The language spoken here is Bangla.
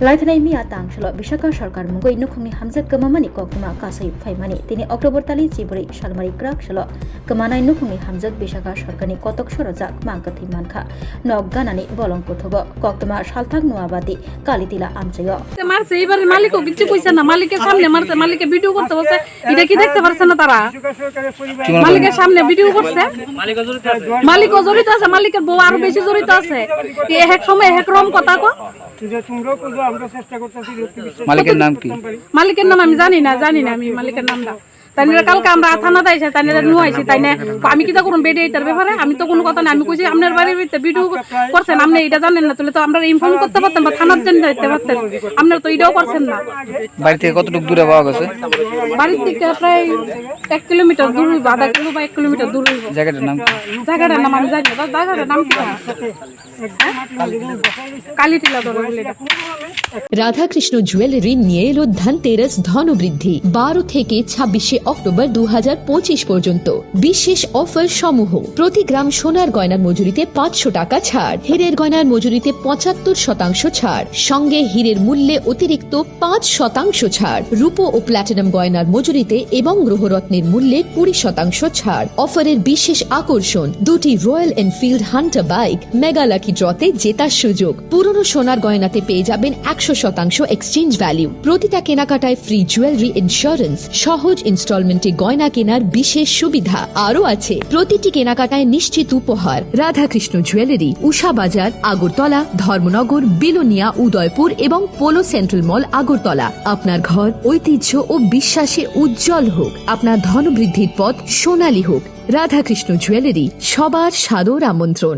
लाइथनाय मिया तांगसल विशाखा सरकार मुगै नुखुंनि हामजात गमामानि कक्रमा कासै फाइमानि तिनि अक्टोबर तालि जिब्रै सालमारि क्राकसल गमानाय नुखुंनि हामजात विशाखा सरकारनि कतक सरजाक मागथि मानखा नक गानानि बलं कुथब कक्तमा सालथाक नुआबादि कालितिला আমচেয় মারছে এবারে মালিকও কিছু কইছে না, মালিকের সামনে মারছে, মালিকে ভিডিও করতে বলছে। এটা কি দেখতে পারছে না তারা? মালিকের সামনে ভিডিও করছে, মালিকও জড়িত আছে, মালিকের বউ আরো বেশি জড়িত আছে। এক সময় এক রকম কথা কো। মালিকের নাম কি? মালিকের নাম আমি জানি না আমি মালিকের নামটা। তাইনে কালকে আমরা থানাতে আইছি, তাইনে নুয়াইছি, তাইনে আমি কি তা করুম বেডে এটার ব্যাপারে আমি তো কোনো কথা না। আমি কইছি আপনার বাড়ির ভিতরে ভিডিও করছেন, আপনি এটা জানেন না, তাহলে তো আমরা ইনফর্ম করতে পারতাম বা থানার জন্য যাইতে পারতেন। আপনারা তো এটাও করছেন না। বাড়ি থেকে কতটুকু দূরে পাওয়া গেছে? বাড়ির থেকে প্রায় 1 কিলোমিটার দূর হইব, আধা কিলো বা 1 কিলোমিটার দূর হইব। জায়গাটার নাম কি? জায়গাটার নাম আমি জানি না। জায়গাটার নাম কি? কালিটিলা ধরে বলে এটা। রাধাকৃষ্ণ জুয়েলারি নিয়ে এলো ধনতেরাস ধনবৃদ্ধি 12 থেকে 26 অক্টোবর 2025 পর্যন্ত বিশেষ অফার সমূহ। প্রতি গ্রাম সোনার গয়নার মজুরিতে 500 টাকা ছাড়, হীরের গয়নার মজুরিতে 75% ছাড়, সঙ্গে হীরের মূল্যে অতিরিক্ত 5% ছাড়, রূপো ও প্ল্যাটিনাম গয়নার মজুরিতে এবং গ্রহরত্নের মূল্যে 20% ছাড়। অফারের বিশেষ আকর্ষণ, দুটি Royal Enfield Hunter bike mega lucky ড্রতে জেতার সুযোগ। পুরনো সোনার গয়নাতে পেয়ে যাবেন 100% এক্সচেঞ্জ ভ্যালু। প্রতিটা কেনাকাটায় ফ্রি জুয়েলারি ইন্স্যুরেন্স, সহজ ইনস্টলমেন্টে গয়না কেনার বিশেষ সুবিধা আরও আছে। প্রতিটি কেনাকাটায় নিশ্চিত উপহার। রাধাকৃষ্ণ জুয়েলারি, উষা বাজার, আগরতলা, ধর্মনগর, বিলোনিয়া, উদয়পুর এবং পোলো সেন্ট্রাল মল, আগরতলা। আপনার ঘর ঐতিহ্য ও বিশ্বাসে উজ্জ্বল হোক, আপনার ধনবৃদ্ধির পথ সোনালী হোক। রাধাকৃষ্ণ জুয়েলারি, সবার সাদর আমন্ত্রণ।